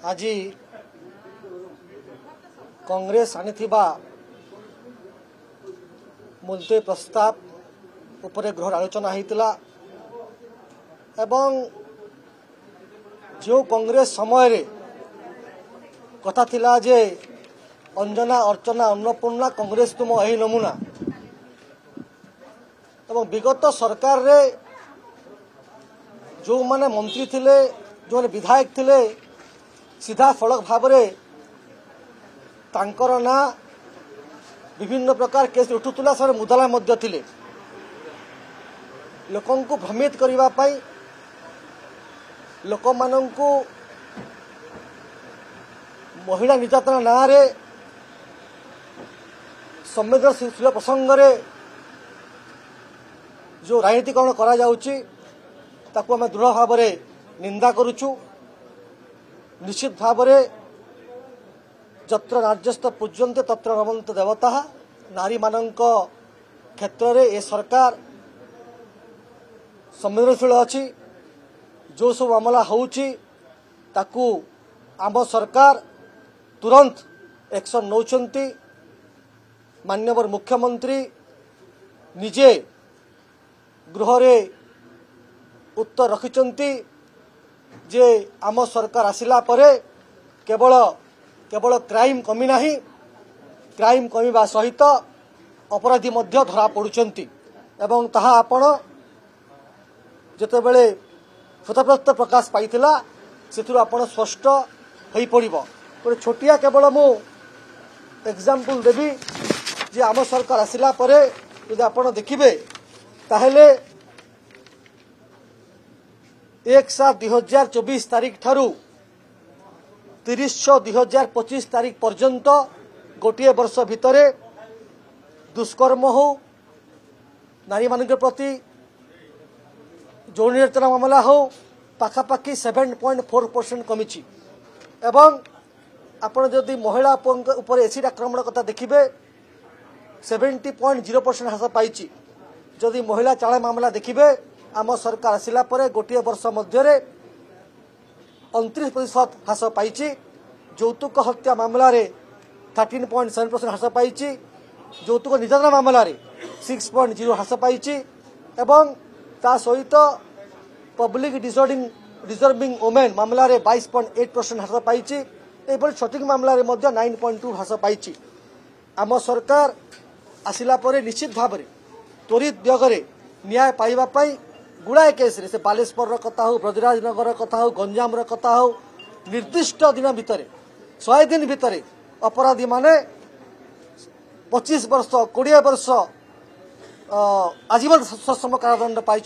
आज कांग्रेस आनिथिबा मुलतवी प्रस्ताव उपरे गृह आलोचना होता एवं जो कांग्रेस समय रे कथा थिला जे अंजना अर्चना अन्नपूर्णा कांग्रेस तुम यही नमूना एवं विगत सरकार रे जो माने मंत्री थिले जो माने विधायक थिले सीधा सड़क भाव रे तांकर ना विभिन्न प्रकार केस उठुला से मुदाला मध्य थिले लोकन को भ्रमित करबा पाई लोक माननकु महिला निर्यातना ना रे संवेदनशील प्रसंग रे जो राजनीतिकरण करा जाउची ताकू आम दृढ़ भाव में निंदा करुचु। निश्चित भाव में जत्र नार्यस्त पूज्यन्ते तत्र रमन्त देवता नारी मानक क्षेत्र में ए सरकार संवेदनशील अच्छी जो सब मामला होउची ताकू आम सरकार तुरंत एक्शन नौचंती। माननीय मुख्यमंत्री निजे गृह रे उत्तर रखिचंती जे आम सरकार आसिला परे केवल केवल क्राइम कमी नाही क्राइम कमिबा सहित अपराधी मध्य धरा पड़ुचंती एवं ताहा आपण जेतेबेले श्वेतपत्र प्रकाश पाइथिला सेथुर आपण स्पष्ट होई पड़िबो। गोटे छोटिया केवल मु एग्जांपल देबी जे आम सरकार आसिला परे यदि आपण देखिबे ताहेले 1/7/2024 तारीख ठारू 30/6/2025 तारीख पर्यंत गोटे वर्ष भितर दुष्कर्म हो नारी मान प्रति यौन निर्यातना मामला हो पाखापाखि 7.4% कमी एवं आपण जदि महिला उपर एसिड आक्रमण कथा देखिए 70.0% ह्रास पाई। जदि महिला चाल मामला देखिए आम सरकार आसिला परे गोटे वर्ष मध्य 29% ह्रास पाई। यौतुक हत्या मामला 13.7% ह्रास पाई। यौतुक निर्यातना मामला 6.0 ह्रास पाई एवं ता सहित पब्लिक डिजर्विंग वुमेन मामला 22.8% ह्रास पाई। एभली शॉटिंग मामला 9.2 ह्रास पाई। आम सरकार आसिला परे निश्चित भाव में त्वरित बेगरे न्याय पाइबा पाई गुड़ाए केस रे से बालेश्वर कथा हो ब्रजराजनगर कथा हो गंजाम कथा हो निर्दिष्ट दिन भितर 100 दिन भितर अपराधी माने 25 वर्ष 20 वर्ष आजीवन सश्रम कारादंड पाई।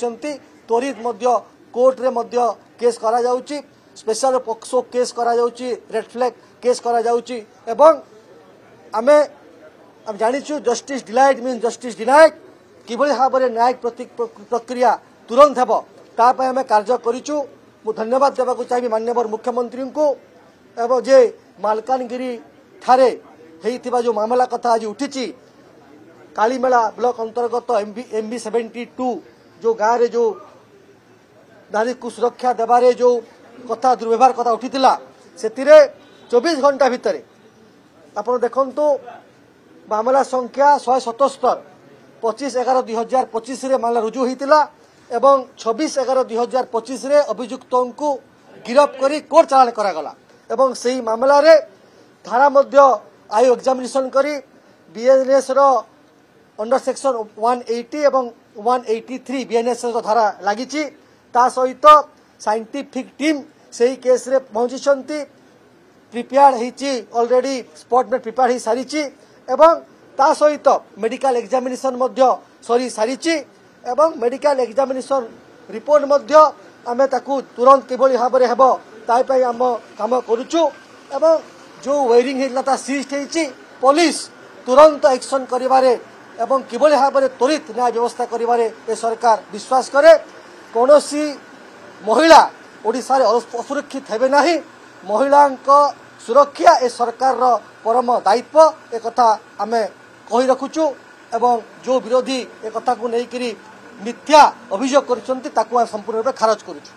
त्वरित मध्य कोर्ट रे मध्य केस करा जाउची स्पेशल पॉक्सो केस करा जाउची रेड फ्लैग केस करा जाउची एवं आमे हम जानिछु justice delayed mean justice denied किभली भाव में न्यायिक प्रक्रिया तुरंत हेब ताप आम कार्य करूँ। मु धन्यवाद देवाक चाहिए माननीय मुख्यमंत्री को एवं जे मालकानगिरी ठारे हेइथिबा जो मामला कथा आज उठी कालीमेला ब्लॉक अंतर्गत MB 72 जो गाँव रे जो नारी को सुरक्षा देवारे जो कथा दुर्व्यवहार कथा उठी से 24 घंटा भितर आप देखु मामला संख्या 177 25/11/2025 रे मामला रुजु होइतिला एवं 26/11/2025 रे अभियुक्तों को गिरफ्त करी कोर्ट चालान करागला एवं सही मामला रे धारा मध्य आयो एग्जामिनेशन करी बीएनएस रो अंडर सेक्शन 180 एवं 183 बीएनएस रो धारा लागिची। ता सहित साइंटिफिक टीम सही केस रे पहुंची प्रिपेयर्ड होइची ऑलरेडी स्पॉट में प्रिपेयर्ड हो सारी एवं ता सहित मेडिकल एग्जामिनेशन मध्य सरी सारी एवं मेडिकल एग्जामिनेशन रिपोर्ट मध्य आमे ताकू तुरंत किभली भाव में हेब ताई आम काम करुचु एवं जो वेयरिंग होता सीज होती पुलिस तुरंत एक्शन करिवारे एवं किभली भाव में त्वरित न्याय व्यवस्था करिवारे ए सरकार विश्वास करे। कौनसी महिला ओडिशा रे असुरक्षित हेबे नाही। महिला सुरक्षा ए सरकार रो परम दायित्व एक कथा आमे कही रखुचु एवं जो विरोधी एक कथा को लेकर मिथ्या अभियोग कर संपूर्ण रूप खारज करुचु।